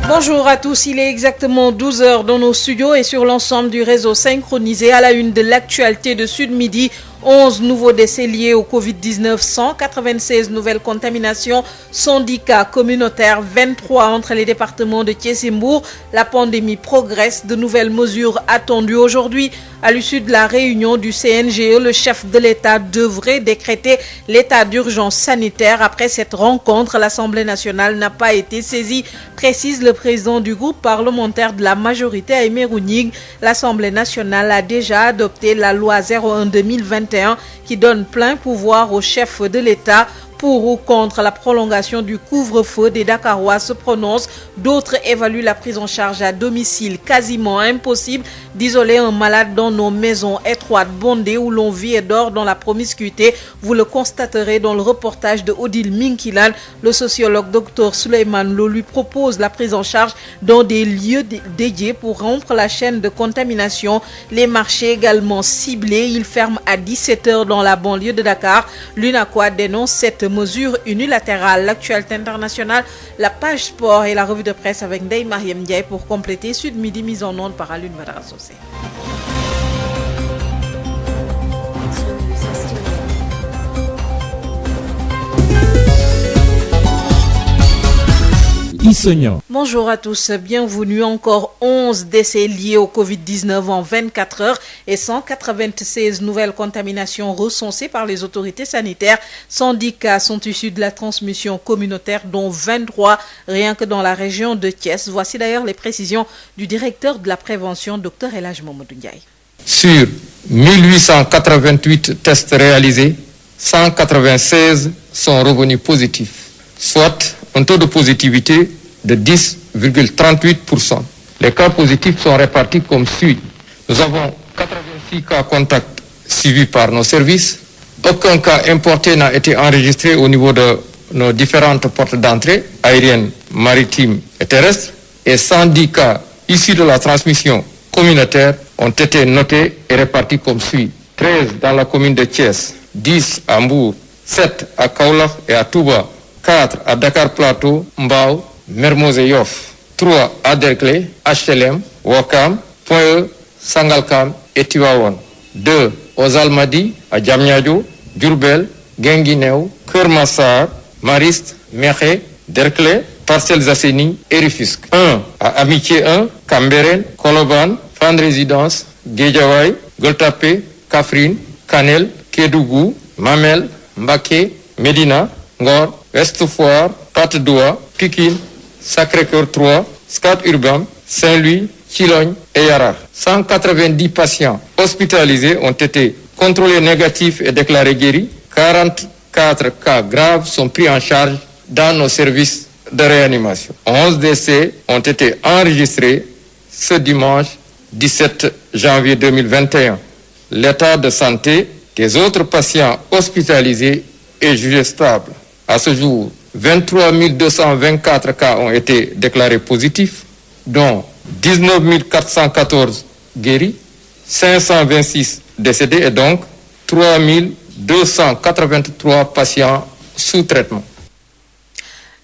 Bonjour à tous, il est exactement 12 heures dans nos studios et sur l'ensemble du réseau synchronisé à la une de l'actualité de Sud Midi. 11 nouveaux décès liés au Covid-19, 196 nouvelles contaminations, 110 cas communautaires, 23 entre les départements de Thiès et Mbour. La pandémie progresse, de nouvelles mesures attendues aujourd'hui. À l'issue de la réunion du CNGE, le chef de l'État devrait décréter l'état d'urgence sanitaire. Après cette rencontre, l'Assemblée nationale n'a pas été saisie, précise le président du groupe parlementaire de la majorité, Aimé Rougnig. L'Assemblée nationale a déjà adopté la loi 01/2021 qui donne plein pouvoir au chef de l'État. Pour ou contre la prolongation du couvre-feu, des Dakarois se prononcent. D'autres évaluent la prise en charge à domicile. Quasiment impossible d'isoler un malade dans nos maisons étroites, bondées, où l'on vit et dort dans la promiscuité. Vous le constaterez dans le reportage de Odile Minkilan. Le sociologue Dr Souleymane Lo lui propose la prise en charge dans des lieux dédiés pour rompre la chaîne de contamination. Les marchés également ciblés. Ils ferment à 17 h dans la banlieue de Dakar. L'UNACOIS dénonce cette mesure unilatérale. L'actualité internationale, la page sport et la revue de presse avec Ndeye Mariam Ndiaye pour compléter Sud Midi, mise en onde par Alioune Badara Socé. Bonjour à tous, bienvenue. Encore 11 décès liés au Covid-19 en 24 heures et 196 nouvelles contaminations recensées par les autorités sanitaires. 110 cas sont issus de la transmission communautaire, dont 23 rien que dans la région de Thiès. Voici d'ailleurs les précisions du directeur de la prévention, Dr Elhadji Mamadou Ndiaye. Sur 1888 tests réalisés, 196 sont revenus positifs, soit un taux de positivité de 10,38%. Les cas positifs sont répartis comme suit. Nous avons 86 cas contacts suivis par nos services. Aucun cas importé n'a été enregistré au niveau de nos différentes portes d'entrée, aériennes, maritimes et terrestres. Et 110 cas issus de la transmission communautaire ont été notés et répartis comme suit. 13 dans la commune de Thiès, 10 à Mbour, 7 à Kaolack et à Touba, 4 à Dakar Plateau, Mbao, Mermoz et Yoff, 3 à Derklé, HLM, Ouakam, Point E, Sangalkam et Tivaouane, 2 aux Almadies, à Diamniadio, Diourbel, Guinguinéo, Keur Massar, Mariste, Mékhé, Derklé, Parcelles Assainies et Rufisque, 1 à Amitié 1, Cambérène, Colobane, Fann Résidence, Guédiawaye, Gueule Tapée, Kaffrine, Kanel, Kédougou, Mamel, Mbacké, Médina, Ngor, Ouest Foire, Patte d'Oie, Pikine, Sacré-Cœur 3, Scat Urbam, Saint-Louis, Thilogne et Yara. 190 patients hospitalisés ont été contrôlés négatifs et déclarés guéris. 44 cas graves sont pris en charge dans nos services de réanimation. 11 décès ont été enregistrés ce dimanche 17 janvier 2021. L'état de santé des autres patients hospitalisés est jugé stable. À ce jour, 23 224 cas ont été déclarés positifs, dont 19 414 guéris, 526 décédés et donc 3 283 patients sous traitement.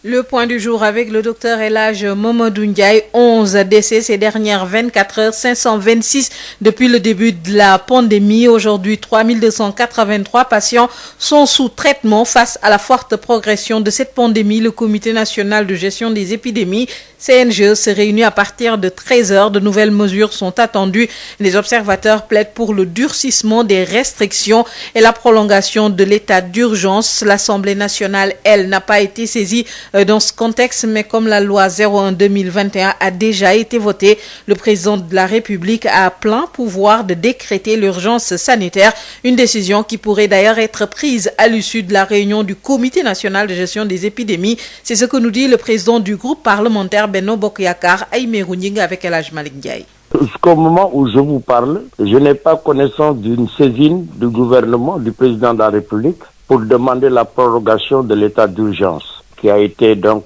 Le point du jour avec le docteur Elhadji Mamadou Ndiaye. 11 décès ces dernières 24 heures, 526 depuis le début de la pandémie. Aujourd'hui, 3283 patients sont sous traitement face à la forte progression de cette pandémie. Le Comité national de gestion des épidémies, CNGE, se réunit à partir de 13 h. De nouvelles mesures sont attendues. Les observateurs plaident pour le durcissement des restrictions et la prolongation de l'état d'urgence. L'Assemblée nationale, elle, n'a pas été saisie dans ce contexte, mais comme la loi 01/2021 a déjà été votée, le président de la République a plein pouvoir de décréter l'urgence sanitaire, une décision qui pourrait d'ailleurs être prise à l'issue de la réunion du Comité national de gestion des épidémies. C'est ce que nous dit le président du groupe parlementaire Benno Bokk Yakaar, Aimé Rougnig, avec Elhadji Malick Ndiaye. Jusqu'au moment où je vous parle, je n'ai pas connaissance d'une saisine du gouvernement, du président de la République, pour demander la prorogation de l'état d'urgence, qui a été donc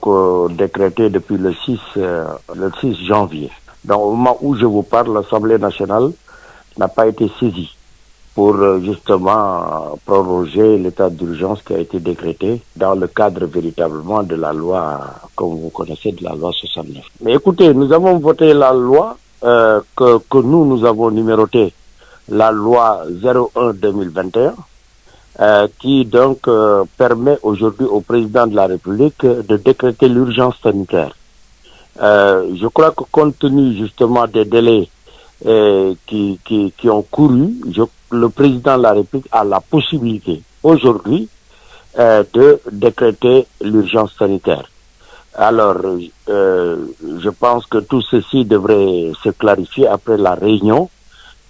décrété depuis le 6 janvier. Donc au moment où je vous parle, l'Assemblée nationale n'a pas été saisie pour justement proroger l'état d'urgence qui a été décrété dans le cadre véritablement de la loi, comme vous connaissez, de la loi 69. Mais écoutez, nous avons voté la loi que nous avons numérotée, la loi 01-2021, qui donc permet aujourd'hui au président de la République de décréter l'urgence sanitaire. Je crois que compte tenu justement des délais qui ont couru, le président de la République a la possibilité aujourd'hui de décréter l'urgence sanitaire. Alors, je pense que tout ceci devrait se clarifier après la réunion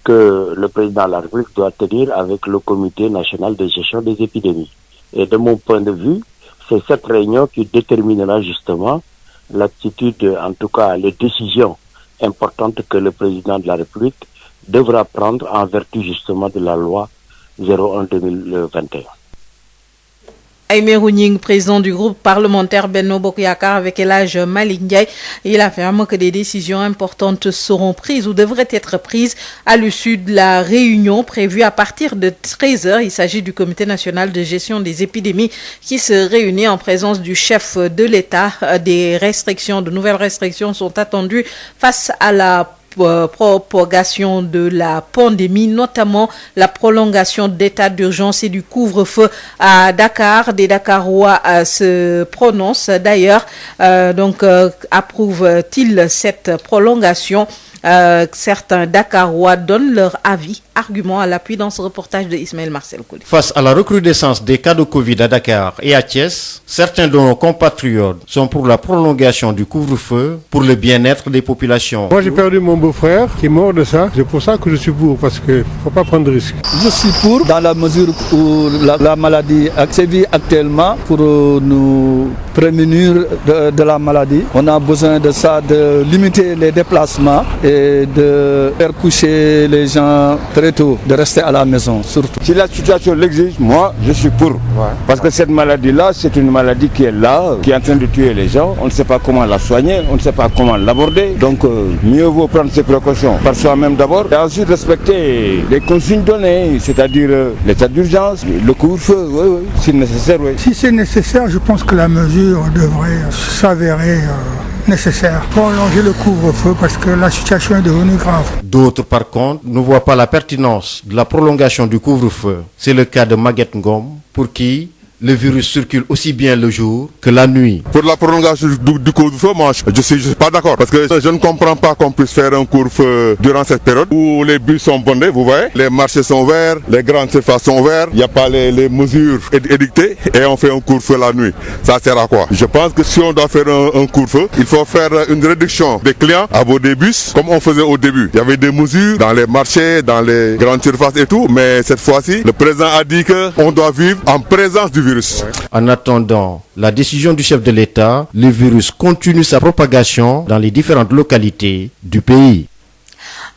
que le président de la République doit tenir avec le Comité national de gestion des épidémies. Et de mon point de vue, c'est cette réunion qui déterminera justement l'attitude, en tout cas les décisions importantes que le président de la République devra prendre en vertu justement de la loi 01-2021. Aïmerou Gningue, président du groupe parlementaire Benno Bokk Yakaar avec El Hadj Malick Ndiaye, il affirme que des décisions importantes seront prises ou devraient être prises à l'issue de la réunion prévue à partir de 13h. Il s'agit du Comité national de gestion des épidémies qui se réunit en présence du chef de l'État. De nouvelles restrictions sont attendues face à la propagation de la pandémie, notamment la prolongation d'état d'urgence et du couvre-feu à Dakar. Des Dakarois se prononcent d'ailleurs, approuvent-ils cette prolongation? Certains Dakarois donnent leur avis, arguments à l'appui dans ce reportage de Ismaël Marcel Kouli. Face à la recrudescence des cas de Covid à Dakar et à Thiès, certains de nos compatriotes sont pour la prolongation du couvre-feu pour le bien-être des populations. Moi j'ai perdu mon beau-frère qui est mort de ça, c'est pour ça que je suis pour, parce qu'il ne faut pas prendre de risques. Je suis pour dans la mesure où la maladie sévit actuellement pour nous prémunir de la maladie. On a besoin de ça, de limiter les déplacements et de faire coucher les gens très tôt, de rester à la maison surtout. Si la situation l'exige, moi je suis pour. Parce que cette maladie-là, c'est une maladie qui est là, qui est en train de tuer les gens. On ne sait pas comment la soigner, on ne sait pas comment l'aborder. Donc mieux vaut prendre ses précautions par soi-même d'abord et ensuite respecter les consignes données, c'est-à-dire l'état d'urgence, le couvre-feu, oui, si nécessaire. Oui. Si c'est nécessaire, je pense que la mesure devrait s'avérer nécessaire. Prolonger le couvre-feu parce que la situation est devenue grave. D'autres, par contre, ne voient pas la pertinence de la prolongation du couvre-feu. C'est le cas de Maguette Ngom, pour qui le virus circule aussi bien le jour que la nuit. Pour la prolongation du couvre-feu, moi, je suis pas d'accord. Parce que je ne comprends pas qu'on puisse faire un couvre-feu durant cette période où les bus sont bondés, vous voyez. Les marchés sont ouverts, les grandes surfaces sont ouvertes, il n'y a pas les mesures édictées et on fait un couvre-feu la nuit. Ça sert à quoi? Je pense que si on doit faire un couvre-feu, il faut faire une réduction des clients à bord des bus, comme on faisait au début. Il y avait des mesures dans les marchés, dans les grandes surfaces et tout, mais cette fois-ci, le président a dit qu'on doit vivre en présence du virus. En attendant la décision du chef de l'État, le virus continue sa propagation dans les différentes localités du pays.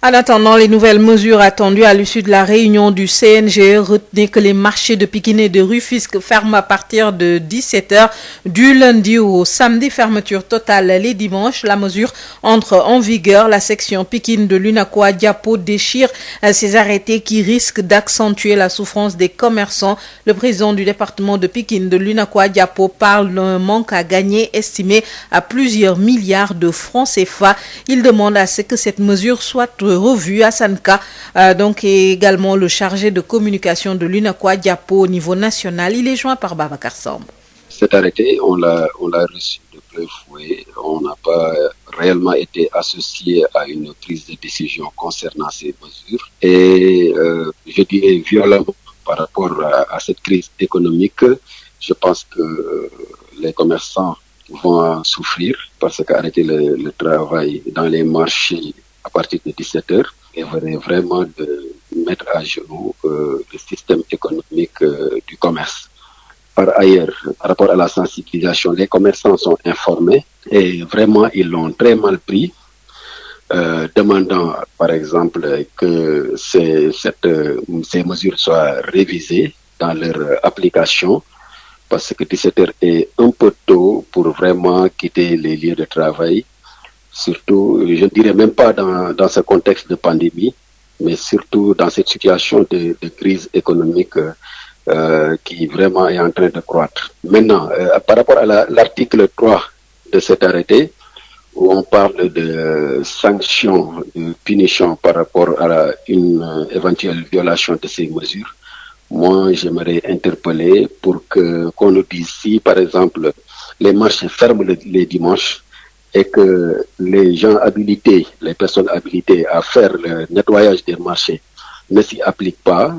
En attendant les nouvelles mesures attendues à l'issue de la réunion du CNGE, retenez que les marchés de Pikine et de Rufisque ferment à partir de 17h du lundi au samedi, fermeture totale les dimanches. La mesure entre en vigueur. La section Pikine de l'UNACOIS Diapo déchire ces arrêtés qui risquent d'accentuer la souffrance des commerçants. Le président du département de Pikine de l'UNACOIS Diapo parle d'un manque à gagner estimé à plusieurs milliards de francs CFA. Il demande à ce que cette mesure soit revue. Hassan Ka, est également le chargé de communication de l'UNACOIS Diapo au niveau national. Il est joint par Babacar Samb. Cet arrêté, on l'a reçu de plein fouet. On n'a pas réellement été associé à une prise de décision concernant ces mesures. Et je dirais violemment par rapport à cette crise économique, je pense que les commerçants vont souffrir parce qu'arrêter le travail dans les marchés à partir de 17h et vraiment de mettre à genoux le système économique du commerce. Par ailleurs, par rapport à la sensibilisation, les commerçants sont informés et vraiment ils l'ont très mal pris, demandant par exemple que ces mesures soient révisées dans leur application parce que 17h est un peu tôt pour vraiment quitter les lieux de travail. Surtout, je ne dirais même pas dans ce contexte de pandémie, mais surtout dans cette situation de crise économique qui vraiment est en train de croître. Maintenant, par rapport à l'article 3 de cet arrêté, où on parle de sanctions, de punitions par rapport à une éventuelle violation de ces mesures, moi j'aimerais interpeller pour qu'on nous dise si, par exemple, les marchés ferment les dimanches et que les gens habilités, les personnes habilitées à faire le nettoyage des marchés ne s'y appliquent pas,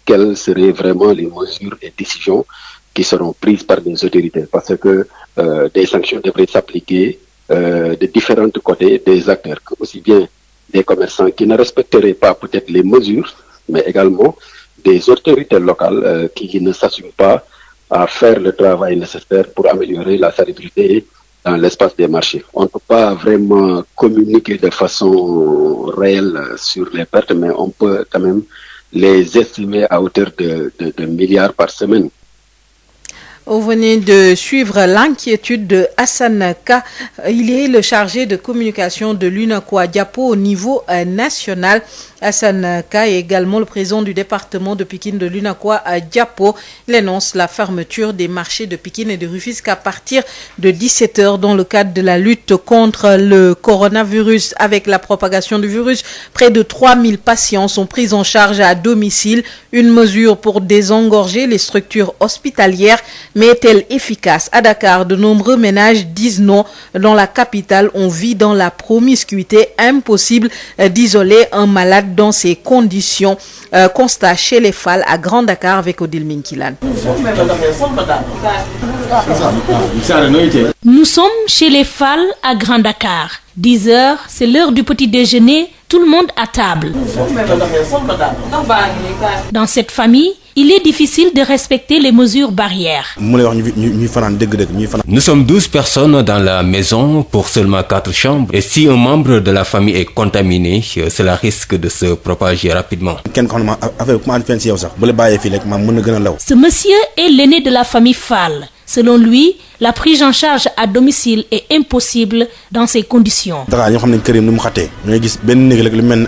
quelles seraient vraiment les mesures et décisions qui seront prises par les autorités, parce que des sanctions devraient s'appliquer de différents côtés des acteurs, aussi bien des commerçants qui ne respecteraient pas peut-être les mesures, mais également des autorités locales qui ne s'assument pas à faire le travail nécessaire pour améliorer la salubrité dans l'espace des marchés. On ne peut pas vraiment communiquer de façon réelle sur les pertes, mais on peut quand même les estimer à hauteur de milliards par semaine. Vous venez de suivre l'inquiétude de Hassan Ka. Il est le chargé de communication de l'UNACOIS Diapo au niveau national. Hassan Ka est également le président du département de Pikine de l'UNACOIS Diapo. Il annonce la fermeture des marchés de Pikine et de Rufisque à partir de 17h dans le cadre de la lutte contre le coronavirus. Avec la propagation du virus, près de 3000 patients sont pris en charge à domicile. Une mesure pour désengorger les structures hospitalières. Mais est-elle efficace? À Dakar, de nombreux ménages disent non. Dans la capitale, on vit dans la promiscuité. Impossible d'isoler un malade dans ces conditions. Constat chez les Fall à Grand Dakar avec Odile Minkilan. Nous sommes chez les Fall à Grand Dakar. 10h, c'est l'heure du petit déjeuner. Tout le monde à table. Dans cette famille, il est difficile de respecter les mesures barrières. Nous sommes 12 personnes dans la maison pour seulement 4 chambres. Et si un membre de la famille est contaminé, cela risque de se propager rapidement. Ce monsieur est l'aîné de la famille Fall. Selon lui, la prise en charge à domicile est impossible dans ces conditions.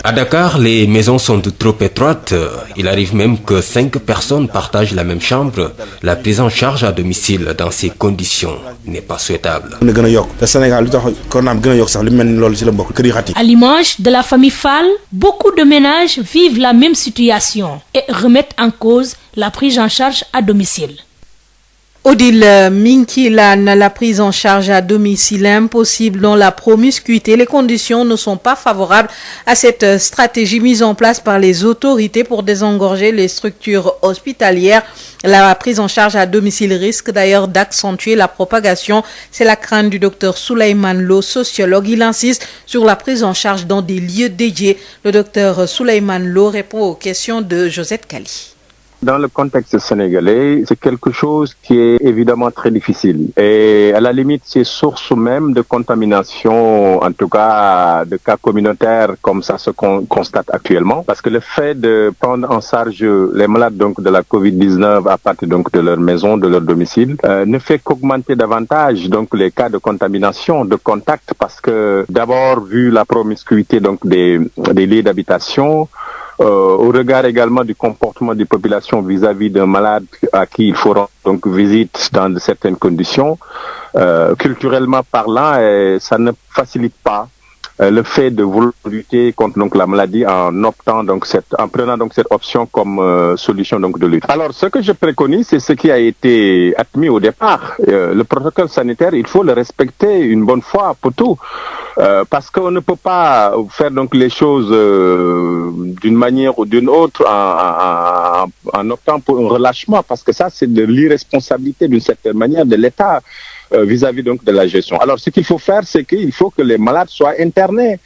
À Dakar, les maisons sont trop étroites. Il arrive même que 5 personnes partagent la même chambre. La prise en charge à domicile dans ces conditions n'est pas souhaitable. À l'image de la famille Fall, beaucoup de ménages vivent la même situation et remettent en cause la prise en charge à domicile. Odile Minkilan, la prise en charge à domicile impossible dans la promiscuité. Les conditions ne sont pas favorables à cette stratégie mise en place par les autorités pour désengorger les structures hospitalières. La prise en charge à domicile risque d'ailleurs d'accentuer la propagation. C'est la crainte du docteur Souleymane Lo, sociologue. Il insiste sur la prise en charge dans des lieux dédiés. Le docteur Souleymane Lo répond aux questions de Josette Kali. Dans le contexte sénégalais, c'est quelque chose qui est évidemment très difficile. Et à la limite, c'est source même de contamination, en tout cas de cas communautaires comme ça se constate actuellement. Parce que le fait de prendre en charge les malades donc de la Covid-19 à partir donc de leur maison, de leur domicile, ne fait qu'augmenter davantage donc les cas de contamination, de contact, parce que d'abord, vu la promiscuité donc des lieux d'habitation, au regard également du comportement des populations vis-à-vis d'un malade à qui il faut rendre donc visite dans de certaines conditions, culturellement parlant, ça ne facilite pas le fait de vouloir lutter contre donc la maladie en prenant donc cette option comme solution donc de lutte. Alors ce que je préconise, c'est ce qui a été admis au départ. Le protocole sanitaire, il faut le respecter une bonne fois pour tout. Parce qu'on ne peut pas faire donc les choses d'une manière ou d'une autre en optant pour un relâchement, parce que ça c'est de l'irresponsabilité d'une certaine manière de l'État vis-à-vis donc de la gestion. Alors ce qu'il faut faire, c'est qu'il faut que les malades soient internés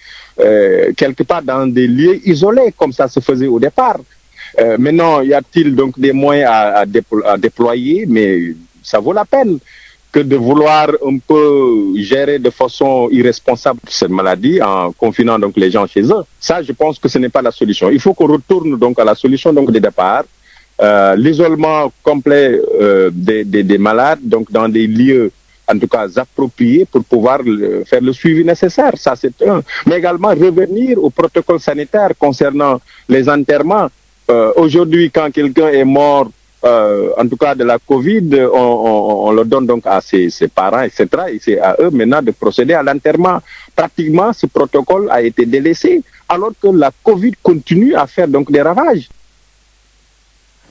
quelque part dans des lieux isolés, comme ça se faisait au départ. Maintenant, y a-t-il donc des moyens à déployer, mais ça vaut la peine que de vouloir un peu gérer de façon irresponsable cette maladie en confinant donc les gens chez eux. Ça, je pense que ce n'est pas la solution. Il faut qu'on retourne donc à la solution donc de départ, l'isolement complet des malades donc dans des lieux en tout cas appropriés pour pouvoir faire le suivi nécessaire. Ça, c'est un. Mais également revenir au protocole sanitaire concernant les enterrements. Aujourd'hui, quand quelqu'un est mort, en tout cas de la Covid, on le donne donc à ses parents, etc. Et c'est à eux maintenant de procéder à l'enterrement. Pratiquement, ce protocole a été délaissé, alors que la Covid continue à faire donc des ravages.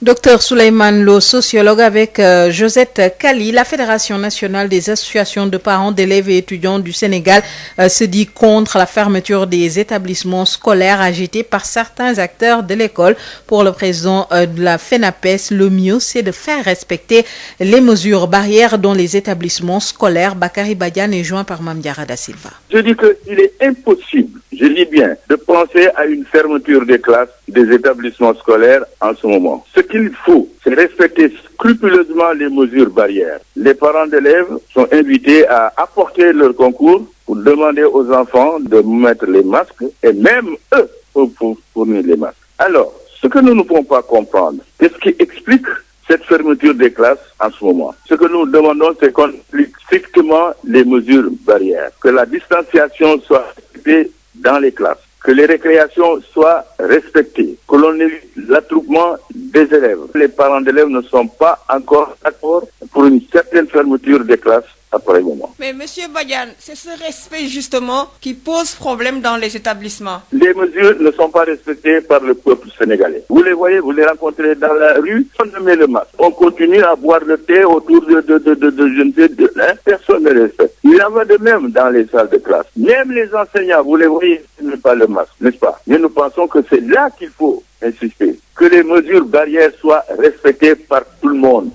Docteur Souleymane Lo, sociologue, avec Josette Kali. La Fédération nationale des associations de parents d'élèves et étudiants du Sénégal se dit contre la fermeture des établissements scolaires agitée par certains acteurs de l'école. Pour le président de la FENAPES, le mieux c'est de faire respecter les mesures barrières dans les établissements scolaires. Bakary Badiane est joint par Mame Diarra Da Silva. Je dis qu'il est impossible, je dis bien, de penser à une fermeture des classes, des établissements scolaires en ce moment. Ce qu'il faut, c'est respecter scrupuleusement les mesures barrières. Les parents d'élèves sont invités à apporter leur concours pour demander aux enfants de mettre les masques et même eux pour fournir les masques. Alors, ce que nous ne pouvons pas comprendre, qu'est-ce qui explique cette fermeture des classes en ce moment? Ce que nous demandons, c'est qu'on applique strictement les mesures barrières, que la distanciation soit respectée dans les classes, que les récréations soient respectées, que l'on évite l'attroupement des élèves. Les parents d'élèves ne sont pas encore d'accord pour une certaine fermeture des classes après le moment. Mais Monsieur Badiane, c'est ce respect justement qui pose problème dans les établissements. Les mesures ne sont pas respectées par le peuple sénégalais. Vous les voyez, vous les rencontrez dans la rue, on ne met le masque. On continue à boire le thé autour de je ne sais de personne ne respecte. Il en va de même dans les salles de classe. Même les enseignants, vous les voyez, ils ne mettent pas le masque, n'est-ce pas? Mais nous pensons que c'est là qu'il faut insister, que les mesures barrières soient respectées par tout le monde.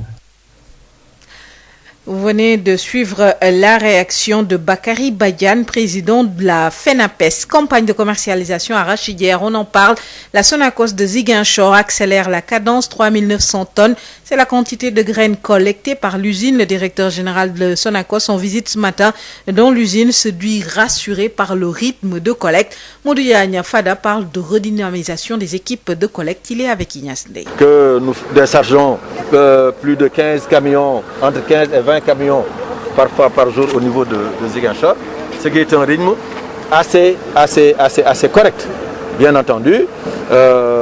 Vous venez de suivre la réaction de Bakary Badiane, président de la FENAPES. Campagne de commercialisation arachidière, on en parle. La Sonacos de Ziguinchor accélère la cadence, 3900 tonnes. C'est la quantité de graines collectées par l'usine. Le directeur général de Sonacos en visite ce matin dans l'usine se dit rassuré par le rythme de collecte. Modou Yanya Fada parle de redynamisation des équipes de collecte. Il est avec Ignace Ndeye. Que nous déchargeons plus de 15 camions, entre 15 et 20 camions parfois par jour au niveau de Ziguinchor, ce qui est un rythme assez correct. Bien entendu,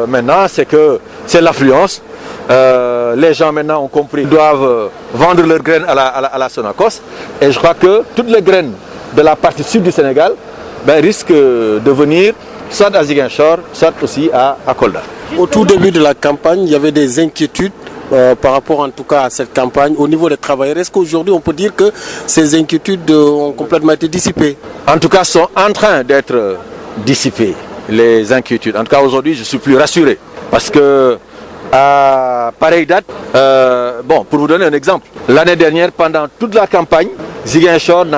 maintenant c'est l'affluence. Les gens maintenant ont compris, doivent vendre leurs graines à la Sonacos, et je crois que toutes les graines de la partie sud du Sénégal risquent de venir soit à Ziguinchor, soit aussi à Kolda. Au tout début de la campagne, il y avait des inquiétudes par rapport en tout cas à cette campagne au niveau des travailleurs. Est-ce qu'aujourd'hui on peut dire que ces inquiétudes ont complètement été dissipées? En tout cas, sont en train d'être dissipées, les inquiétudes. En tout cas, aujourd'hui, je suis plus rassuré. Parce que à pareille date, pour vous donner un exemple, l'année dernière, pendant toute la campagne, Ziguinchor n'a